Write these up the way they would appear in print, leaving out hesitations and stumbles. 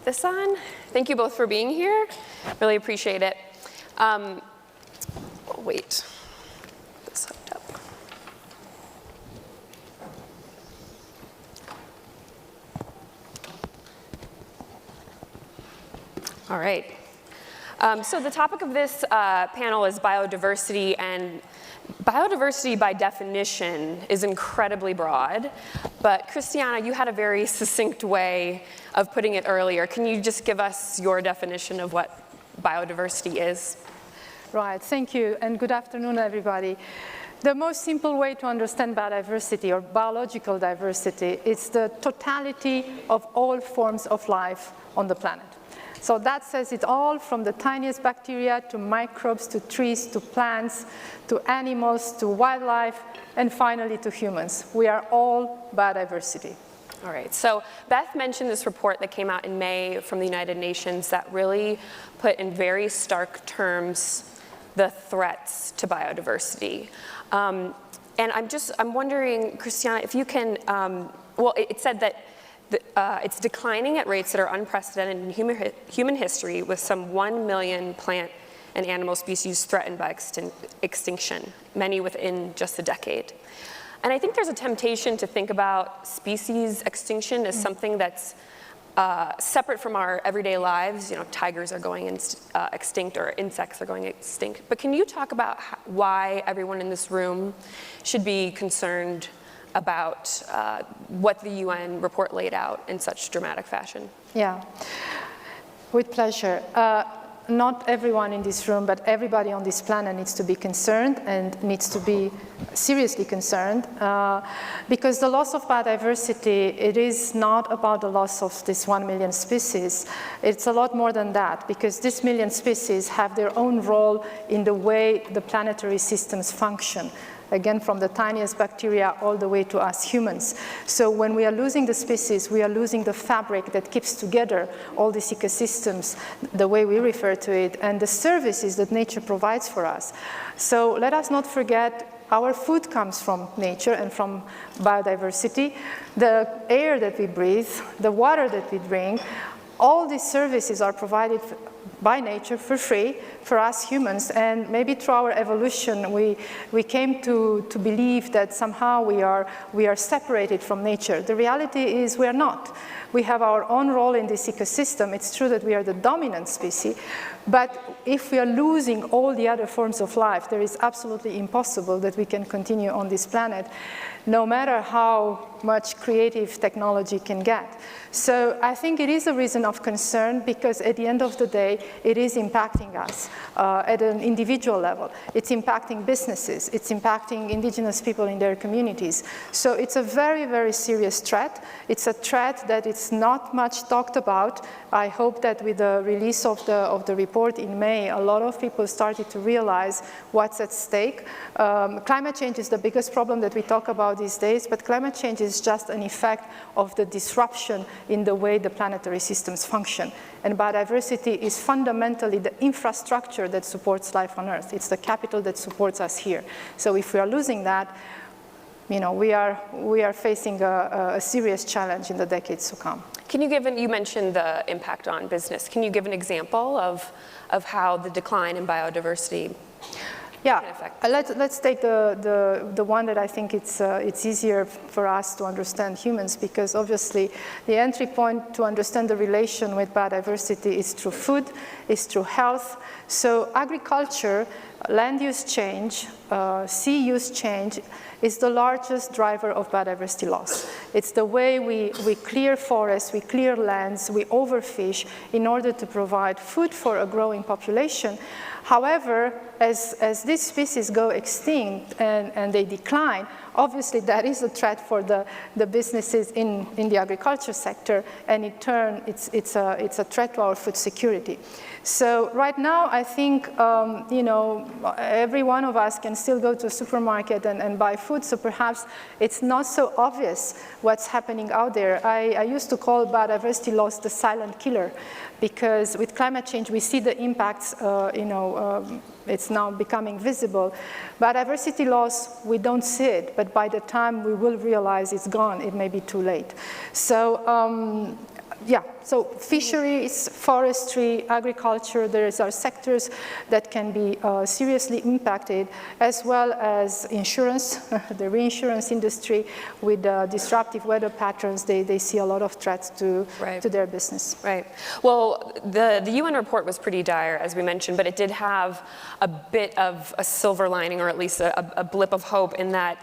this on. Thank you both for being here. Really appreciate it. Wait. Get this hooked up. All right. So the topic of this panel is biodiversity, and biodiversity by definition is incredibly broad, but Christiana, you had a very succinct way of putting it earlier. Can you just give us your definition of what biodiversity is? Right, thank you, and good afternoon, everybody. The most simple way to understand biodiversity or biological diversity is the totality of all forms of life on the planet. So that says it all, from the tiniest bacteria to microbes to trees to plants to animals to wildlife and finally to humans. We are all biodiversity. All right, so Beth mentioned this report that came out in May from the United Nations that really put in very stark terms the threats to biodiversity. And I'm wondering, Christiana, if you can, well, it said that it's declining at rates that are unprecedented in human history, with some 1 million plant and animal species threatened by extinction, many within just a decade. And I think there's a temptation to think about species extinction as something that's separate from our everyday lives. You know, tigers are going extinct, or insects are going extinct. But can you talk about why everyone in this room should be concerned about what the UN report laid out in such dramatic fashion? Yeah, with pleasure. Not everyone in this room, but everybody on this planet needs to be concerned and needs to be seriously concerned, because the loss of biodiversity, it is not about the loss of this 1 million species. It's a lot more than that, because this million species have their own role in the way the planetary systems function. Again, from the tiniest bacteria all the way to us humans. So when we are losing the species, we are losing the fabric that keeps together all these ecosystems, the way we refer to it, and the services that nature provides for us. So let us not forget, our food comes from nature and from biodiversity. The air that we breathe, the water that we drink, all these services are provided by nature for free for us humans, and maybe through our evolution we came to believe that somehow we are separated from nature. The reality is we are not. We have our own role in this ecosystem. It's true that we are the dominant species, but if we are losing all the other forms of life, there is absolutely impossible that we can continue on this planet, no matter how much creative technology can get. So I think it is a reason of concern, because at the end of the day, it is impacting us at an individual level. It's impacting businesses. It's impacting indigenous people in their communities. So it's a very, very serious threat. It's a threat that it's not much talked about. I hope that with the release of the report in May, a lot of people started to realize what's at stake. Climate change is the biggest problem that we talk about these days, but climate change is just an effect of the disruption in the way the planetary systems function. And biodiversity is fundamentally the infrastructure that supports life on Earth. It's the capital that supports us here. So if we are losing that, you know, we are facing a serious challenge in the decades to come. Can you you mentioned the impact on business. Can you give an example of how the decline in biodiversity? Yeah, let's take the one that I think it's easier for us to understand humans, because obviously the entry point to understand the relation with biodiversity is through food, is through health. So agriculture, land use change, sea use change is the largest driver of biodiversity loss. It's the way we clear forests, we clear lands, we overfish in order to provide food for a growing population. However, as these species go extinct and they decline, obviously that is a threat for the businesses in the agriculture sector, and in turn it's a threat to our food security. So right now I think you know, every one of us can still go to a supermarket and buy food, so perhaps it's not so obvious what's happening out there. I used to call biodiversity loss the silent killer, because with climate change we see the impacts, you know, it's now becoming visible. Biodiversity loss, we don't see it, but by the time we will realize it's gone, it may be too late. So yeah, So fisheries, forestry, agriculture, there are sectors that can be seriously impacted, as well as insurance, the reinsurance industry with disruptive weather patterns. They see a lot of threats to their business. Right. Well, the UN report was pretty dire, as we mentioned, but it did have a bit of a silver lining, or at least a blip of hope, in that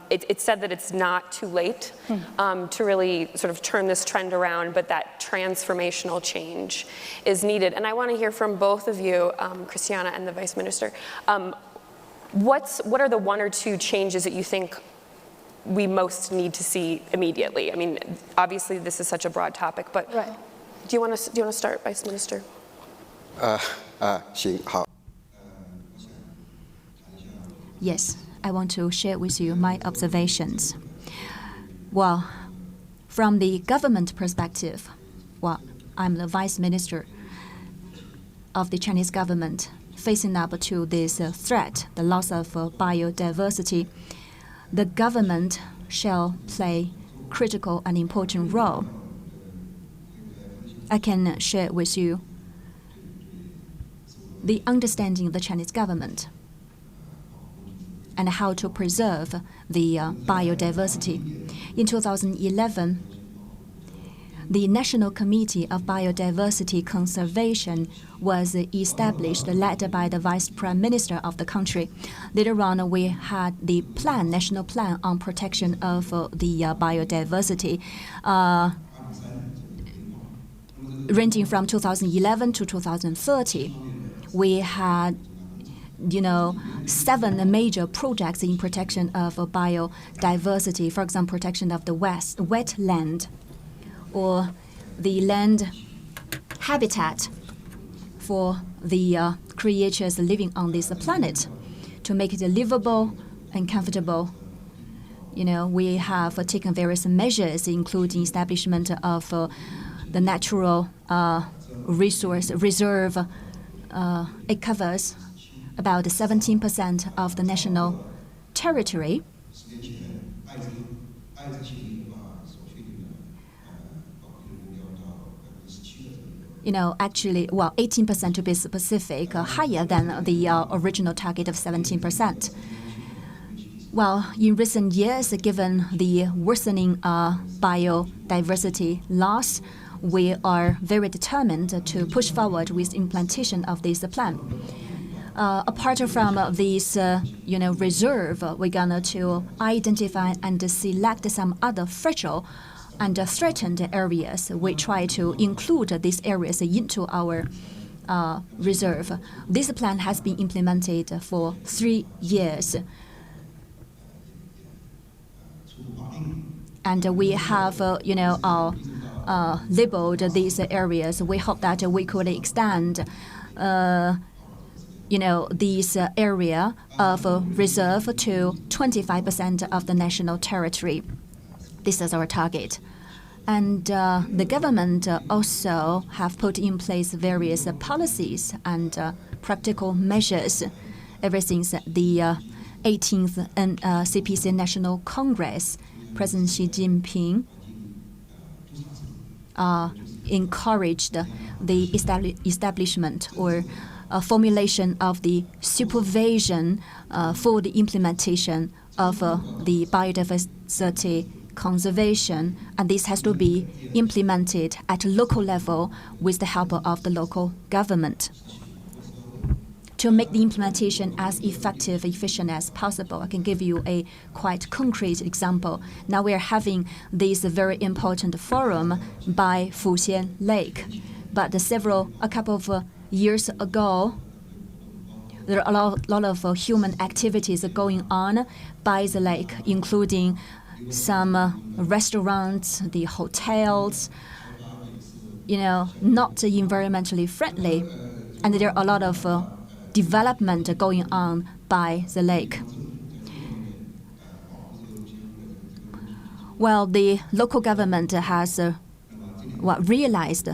it said that it's not too late to really sort of turn this trend around, but that transformational change is needed. And I want to hear from both of you, Christiana and the Vice Minister. What are the one or two changes that you think we most need to see immediately? I mean, obviously this is such a broad topic, but do you want to start, Vice Minister? Yes, I want to share with you my observations. Well, from the government perspective, well, I'm the Vice Minister of the Chinese government facing up to this threat, the loss of biodiversity. The government shall play critical and important role. I can share with you the understanding of the Chinese government and how to preserve the biodiversity. In 2011, the National Committee of Biodiversity Conservation was established, led by the Vice Prime Minister of the country. Later on, we had the National Plan on Protection of the Biodiversity, ranging from 2011 to 2030. We had 7 major projects in protection of biodiversity. For example, protection of the wetland, or the land habitat for the creatures living on this planet, to make it livable and comfortable. We have taken various measures, including establishment of the natural resource reserve. It covers about 17% of the national territory. Actually, 18% to be specific, higher than the original target of 17%. Well, in recent years, given the worsening biodiversity loss, we are very determined to push forward with implementation of this plan. Apart from this, reserve, we're going to identify and select some other fragile and threatened areas. We try to include these areas into our reserve. This plan has been implemented for 3 years. And we have, labeled these areas. We hope that we could extend this area of reserve to 25% of the national territory. This is our target. And the government also have put in place various policies and practical measures ever since the 18th CPC National Congress. President Xi Jinping encouraged the establishment or formulation of the supervision for the implementation of the biodiversity conservation, and this has to be implemented at a local level with the help of the local government. To make the implementation as effective, efficient as possible, I can give you a quite concrete example. Now we are having this very important forum by Fuxian Lake, but a couple of years ago, there are a lot of human activities going on by the lake, including some restaurants, the hotels, not environmentally friendly, and there are a lot of development going on by the lake. Well, the local government has realized,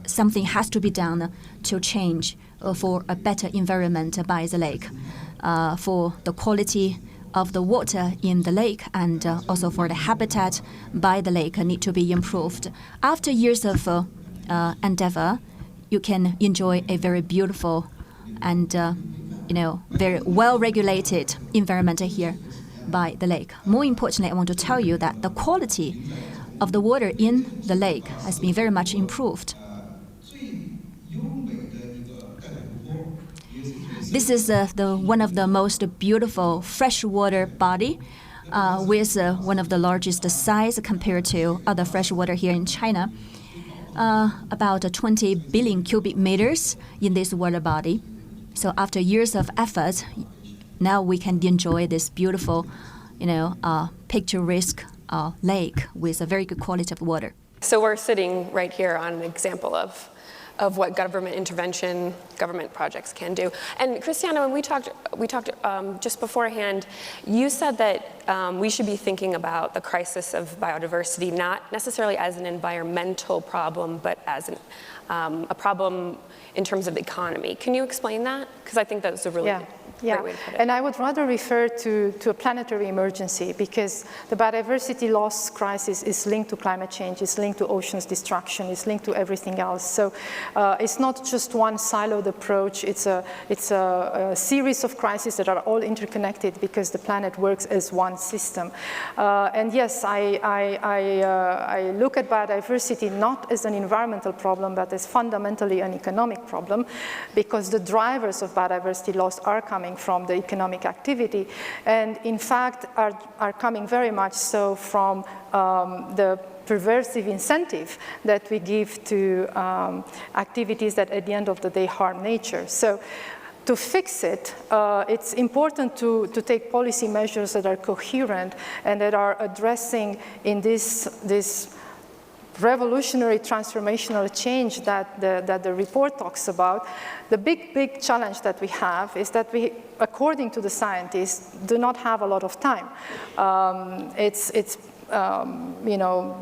something has to be done to change for a better environment by the lake, for the quality of the water in the lake and also for the habitat by the lake need to be improved. After years of endeavor, you can enjoy a very beautiful and very well-regulated environment here by the lake. More importantly, I want to tell you that the quality of the water in the lake has been very much improved. This is one of the most beautiful freshwater body with one of the largest size compared to other freshwater here in China. About 20 billion cubic meters in this water body. So after years of effort, now we can enjoy this beautiful, picturesque lake with a very good quality of water. So we're sitting right here on an example of what government intervention, government projects can do. And Christiana, when we talked just beforehand, you said that we should be thinking about the crisis of biodiversity not necessarily as an environmental problem, but as a problem in terms of the economy. Can you explain that? Because I think that's a really great way to put it. And I would rather refer to a planetary emergency, because the biodiversity loss crisis is linked to climate change, it's linked to oceans destruction, it's linked to everything else. So it's not just one siloed approach, it's a series of crises that are all interconnected because the planet works as one system. And yes, I look at biodiversity not as an environmental problem, but as fundamentally an economic problem, because the drivers of biodiversity loss are coming from the economic activity, and in fact are coming very much so from the perversive incentive that we give to activities that at the end of the day harm nature. So to fix it, it's important to take policy measures that are coherent and that are addressing in this revolutionary transformational change that the report talks about. The big challenge that we have is that we, according to the scientists, do not have a lot of time.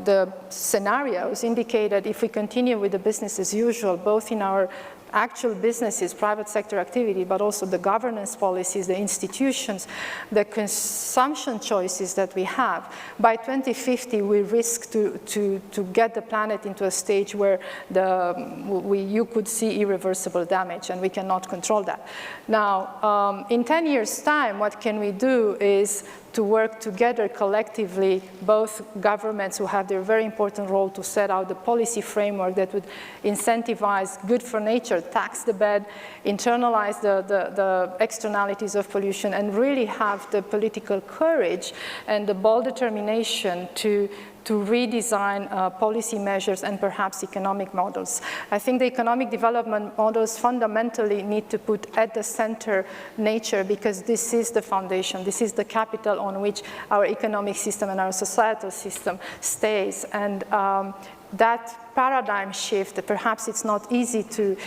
The scenarios indicate that if we continue with the business as usual, both in our actual businesses, private sector activity, but also the governance policies, the institutions, the consumption choices that we have, by 2050 we risk to get the planet into a stage where you could see irreversible damage, and we cannot control that. Now, in 10 years' time, what can we do is to work together collectively, both governments who have their very important role to set out the policy framework that would incentivize good for nature, tax the bad, internalize the externalities of pollution, and really have the political courage and the bold determination to redesign policy measures and perhaps economic models. I think the economic development models fundamentally need to put at the center nature, because this is the foundation, this is the capital on which our economic system and our societal system stays. And that paradigm shift, perhaps it's not easy to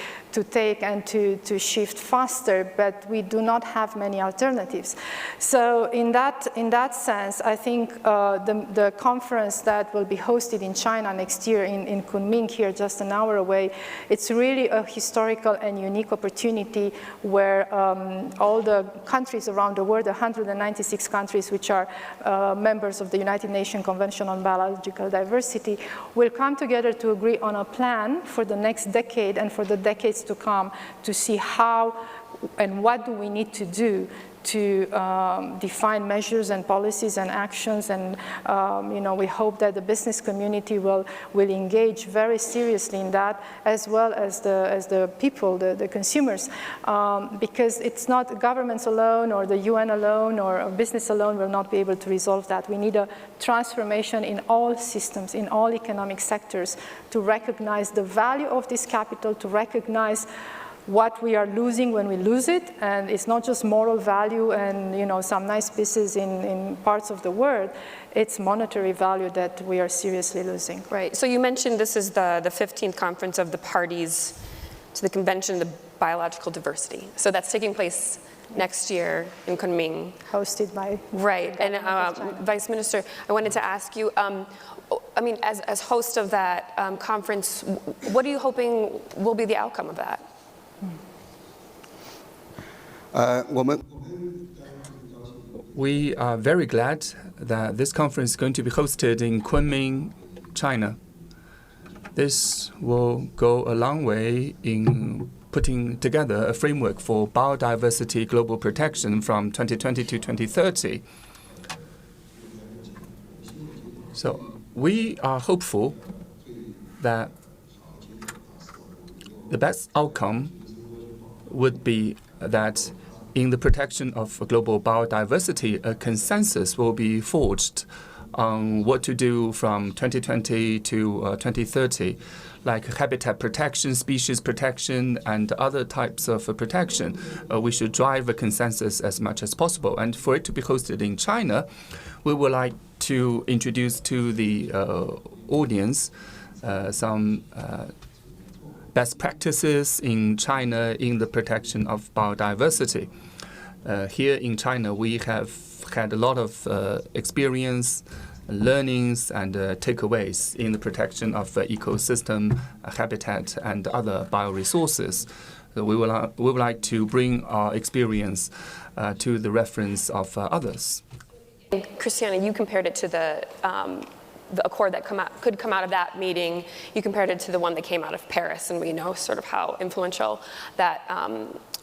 take and to shift faster, but we do not have many alternatives. So in that sense, I think the conference that will be hosted in China next year in Kunming, here just an hour away, it's really a historical and unique opportunity where all the countries around the world, 196 countries which are members of the United Nations Convention on Biological Diversity, will come together to agree on a plan for the next decade and for the decades to come, to see how and what do we need to do to define measures and policies and actions. And we hope that the business community will engage very seriously in that, as well as the people, the consumers, because it's not governments alone or the UN alone or business alone will not be able to resolve that. We need a transformation in all systems, in all economic sectors, to recognize the value of this capital, to recognize what we are losing when we lose it, and it's not just moral value and some nice pieces in parts of the world, it's monetary value that we are seriously losing. Right, so you mentioned this is the 15th conference of the parties to the Convention of the Biological Diversity. So that's taking place next year in Kunming. Hosted by... Right, and Vice Minister, I wanted to ask you, as host of that conference, what are you hoping will be the outcome of that? 我们 We are very glad that this conference is going to be hosted in Kunming, China. This will go a long way in putting together a framework for biodiversity global protection from 2020 to 2030. So we are hopeful that the best outcome would be that in the protection of global biodiversity, a consensus will be forged on what to do from 2020 to 2030, like habitat protection, species protection, and other types of protection. We should drive a consensus as much as possible. And for it to be hosted in China, we would like to introduce to the audience some best practices in China in the protection of biodiversity. Here in China, we have had a lot of experience, learnings, and takeaways in the protection of ecosystem, habitat, and other bioresources. So we would like to bring our experience to the reference of others. Christiana, you compared it to the accord that could come out of that meeting. You compared it to the one that came out of Paris, and we know sort of how influential that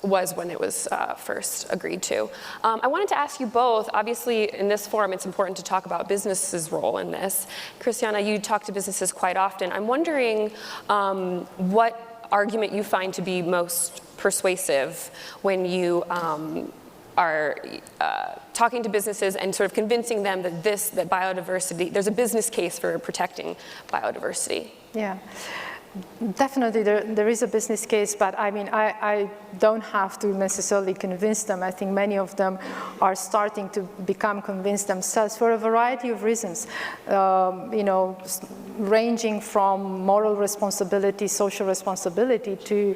was when it was first agreed to. I wanted to ask you both, obviously in this forum it's important to talk about businesses' role in this. Christiana, you talk to businesses quite often. I'm wondering what argument you find to be most persuasive when you are talking to businesses and sort of convincing them that that biodiversity, there's a business case for protecting biodiversity. Yeah. Definitely, there is a business case, but I mean, I don't have to necessarily convince them. I think many of them are starting to become convinced themselves for a variety of reasons, you know, ranging from moral responsibility, social responsibility to,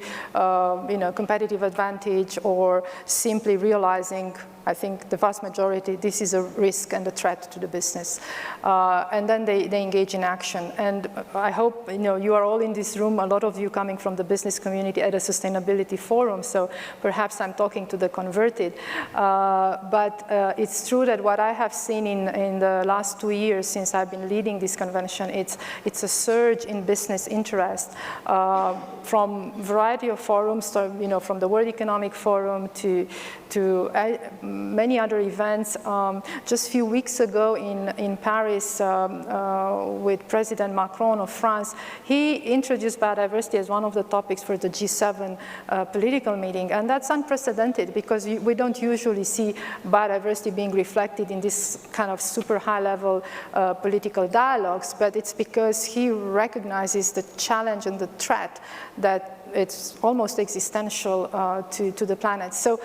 you know, competitive advantage, or simply realizing, I think the vast majority, this is a risk and a threat to the business. And then they engage in action. And I hope, you know, you are all in this room, a lot of you coming from the business community at a sustainability forum, so perhaps I'm talking to the converted. But it's true that what I have seen in the last 2 years since I've been leading this convention, it's a surge in business interest from a variety of forums, so, you know, from the World Economic Forum to many other events. Just a few weeks ago in Paris with President Macron of France, he introduced biodiversity as one of the topics for the G7 political meeting. And that's unprecedented because we don't usually see biodiversity being reflected in this kind of super high level political dialogues, but it's because he recognizes the challenge and the threat that it's almost existential to the planet. So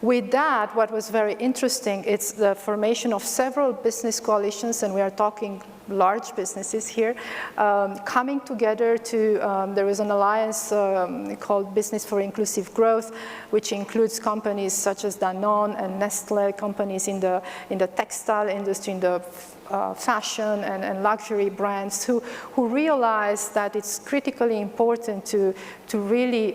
with that, what was very interesting, it's the formation of several business coalitions, and we are talking large businesses here, coming together to, there is an alliance called Business for Inclusive Growth, which includes companies such as Danone and Nestle, companies in the textile industry, in the fashion and luxury brands who realize that it's critically important to really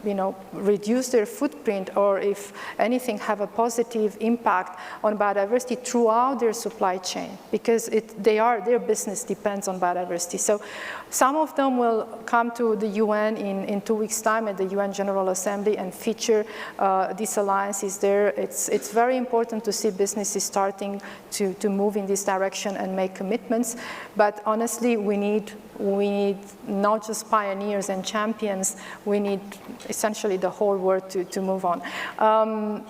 you know, reduce their footprint, or if anything, have a positive impact on biodiversity throughout their supply chain, because their business depends on biodiversity. So some of them will come to the UN in 2 weeks' time at the UN General Assembly and feature these alliances there. It's very important to see businesses starting to move in this direction and make commitments. But honestly, we need not just pioneers and champions, we need essentially the whole world to move on. And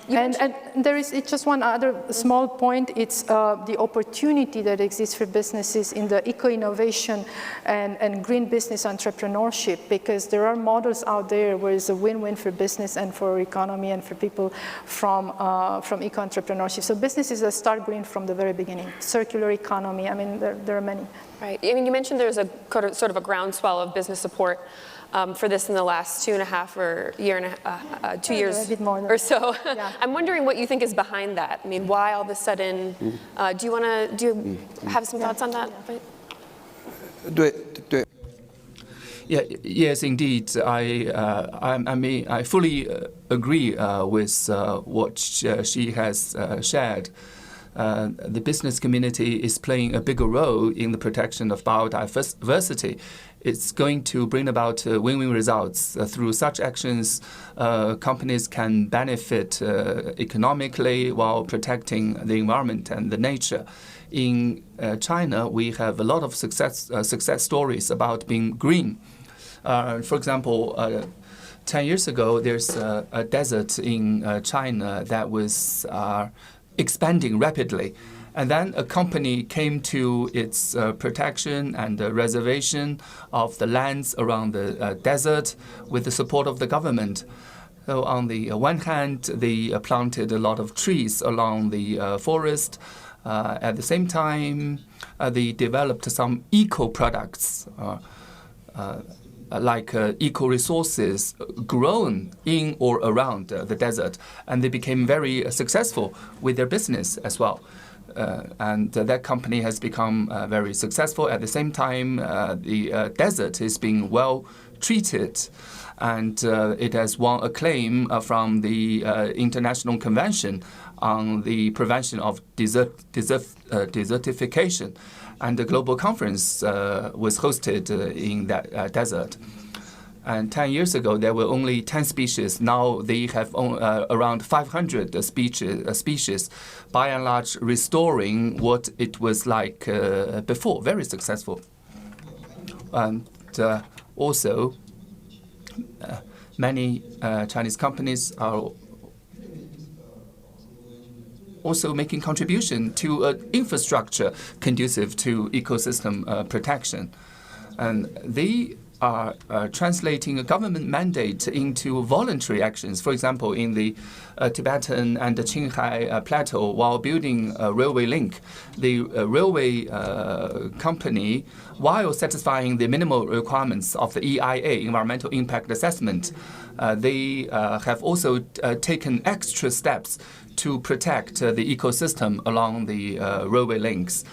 there is just one other small point, it's the opportunity that exists for businesses in the eco-innovation and green business entrepreneurship, because there are models out there where it's a win-win for business and for economy and for people from eco-entrepreneurship. So businesses that start green from the very beginning, circular economy, I mean, there are many. Right. I mean, you mentioned there's a sort of a groundswell of business support for this in the last 2.5 or year and 2 years a bit more or so. Yeah. I'm wondering what you think is behind that. I mean, why all of a sudden? Do you have some thoughts on that? Yes, indeed. I fully agree with what she has shared. The business community is playing a bigger role in the protection of biodiversity. It's going to bring about win-win results. Through such actions, companies can benefit economically while protecting the environment and the nature. In China, we have a lot of success stories about being green. For example, 10 years ago, there's a desert in China that was expanding rapidly. And then a company came to its protection and reservation of the lands around the desert with the support of the government. So on the one hand, they planted a lot of trees along the forest. At the same time, they developed some eco-products like eco-resources grown in or around the desert. And they became very successful with their business as well. And that company has become very successful. At the same time, the desert is being well treated, and it has won acclaim from the International Convention on the Prevention of Desertification. And the global conference was hosted in that desert. And 10 years ago, there were only 10 species. Now they have around 500 species, by and large restoring what it was like before, very successful. And also, many Chinese companies are also making contribution to an infrastructure conducive to ecosystem protection. And they are translating a government mandate into voluntary actions. For example, in the Tibetan and the Qinghai Plateau, while building a railway link, the railway company, while satisfying the minimal requirements of the EIA, Environmental Impact Assessment, they have also taken extra steps to protect the ecosystem along the railway links.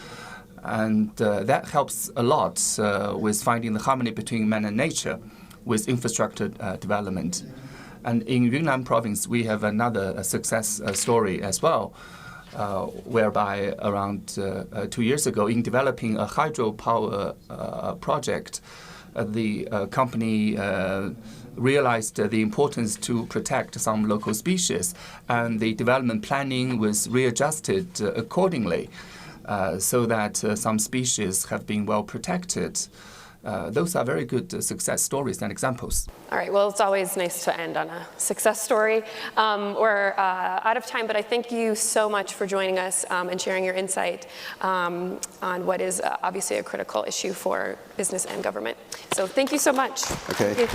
And that helps a lot with finding the harmony between man and nature with infrastructure development. And in Yunnan province, we have another success story as well, whereby around 2 years ago, in developing a hydropower project, the company realized the importance to protect some local species, and the development planning was readjusted accordingly. So that some species have been well protected. Those are very good success stories and examples. All right, well, it's always nice to end on a success story. We're out of time, but I thank you so much for joining us and sharing your insight on what is obviously a critical issue for business and government. So thank you so much. Okay.